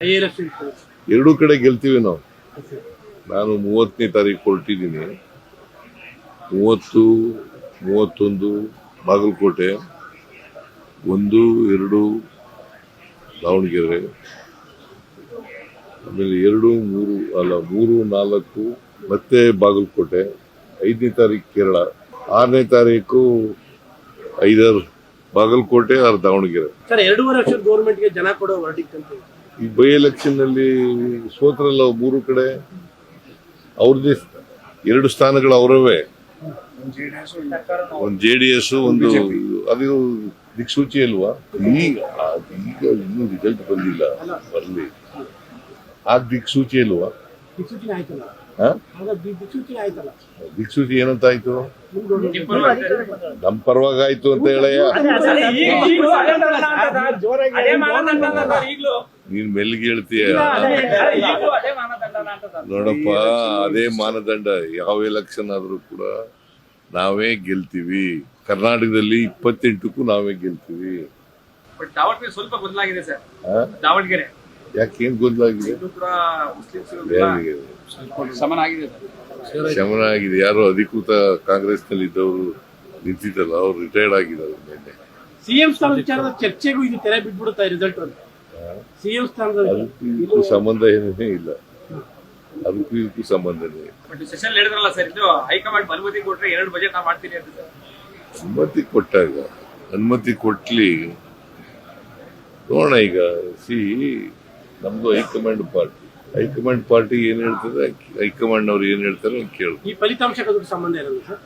ಎರಡೂ ಕಡೆ ಗೆಲ್ತೀವಿ ನಾವು. ನಾನು 30ನೇ ತಾರೀಕು ಹೊರಟಿದ್ದೀನಿ. 30, 31 ಬಾಗಲಕೋಟೆ, 1, 2 ದಾವಣಗೆರೆ, ಆಮೇಲೆ 2, 3 ಅಲ್ಲ 3, 4 ಮತ್ತೆ ಬಾಗಲಕೋಟೆ, 5ನೇ ತಾರೀಕು ಕೇರಳ, 6ನೇ ತಾರೀಕು ಐದರ್ ಬಾಗಲಕೋಟೆ ಆರ್ ದಾವಣಗೆರೆ. ಸರ್ 2.5 ವರ್ಷದ ಗೌರ್ಮೆಂಟ್ಗೆ ಜನ ಕೊಡೋ ವರ್ಡಿಕ್ಟ್ ಅಂತ ಈ ಬೈ ಎಲೆಕ್ಷನ್ ನಲ್ಲಿ ಸೋತ್ರಲ್ಲ 3 ಕಡೆ, ಅವ್ರದ್ದೇ 2 ಸ್ಥಾನಗಳು ಅವರವೇ. ಒಂದು JDS, ಒಂದು ಅದು ದಿಕ್ಸೂಚಿ ಅಲ್ವಾ. ಈಗ ಇನ್ನೂ ರಿಸಲ್ಟ್ ಬಂದಿಲ್ಲ, ಬರ್ಲಿ. ಆ ದಿಕ್ಸೂಚಿ ಅಲ್ವಾ. ದಿಕ್ಸೂಚಿ ಏನಂತ ಆಯ್ತು? ನಮ್ ಪರವಾಗಿ ಆಯ್ತು ಅಂತ ಹೇಳಯ್ಯ. ನೀನ್ ಮೆಲ್ಗೆ ಹೇಳ್ತೀಯ. ನೋಡಪ್ಪ, ಅದೇ ಮಾನದಂಡ. ಯಾವ ಎಲೆಕ್ಷನ್ ಆದ್ರೂ ಕೂಡ ನಾವೇ ಗೆಲ್ತೀವಿ. ಕರ್ನಾಟಕದಲ್ಲಿ 28ಕ್ಕೂ ನಾವೇ ಗೆಲ್ತೀವಿ. ಸ್ವಲ್ಪ ಬದಲಾಗಿದೆ ಸರ್. ದಾವಣಗೆರೆ ಯಾಕೇನ್ ಗೊಂದಲಾಗಿದೆ? ಶಮನ ಆಗಿದೆ. ಯಾರು ಅಧಿಕೃತ ಕಾಂಗ್ರೆಸ್ ನಲ್ಲಿ ಇದ್ದವರು ನಿಂತಿದ್ದಲ್ಲ, ಅವ್ರು ರಿಟೈರ್ಡ್ ಆಗಿದ್ದಾರೆ. ನಿನ್ನೆ ಸಿಎಂ ಸ್ಥಾನದ ವಿಚಾರದ ಚರ್ಚೆಗೂ ಇದು ತೆರೆ ಬಿಟ್ಬಿಡುತ್ತಾ ರಿಸಲ್ಟ್ ಅಂತ. ಸಿಎಂ ಸ್ಥಾನದ ಅದಕ್ಕೂ ಸಂಬಂಧ ಏನೇ ಇಲ್ಲ. ಅದಕ್ಕೂ ಇದಕ್ಕೂ ಸಂಬಂಧನೇ. ಸೆಷನ್ ಹೇಳಿದ್ರಲ್ಲ ಸರ್, ಇದು ಹೈಕಮಾಂಡ್ ಅನುಮತಿ ಕೊಟ್ರೆ 2 ಬಜೆಟ್ ನಾ ಮಾಡ್ತೀನಿ ಅಂತ ಸರ್. ಅನುಮತಿ ಕೊಟ್ಟಾಗ ಅನುಮತಿ ಕೊಟ್ಲಿ ನೋಡೋಣ. ಈಗ ನಮ್ದು ಹೈಕಮಾಂಡ್ ಪಾರ್ಟಿ ಏನ್ ಹೇಳ್ತದೆ, ಹೈಕಮಾಂಡ್ ಅವ್ರು ಏನ್ ಹೇಳ್ತಾರೆ ಕೇಳು. ಈ ಫಲಿತಾಂಶಕ್ಕೆ ಸಂಬಂಧ ಇರಲ್ಲ ಸರ್.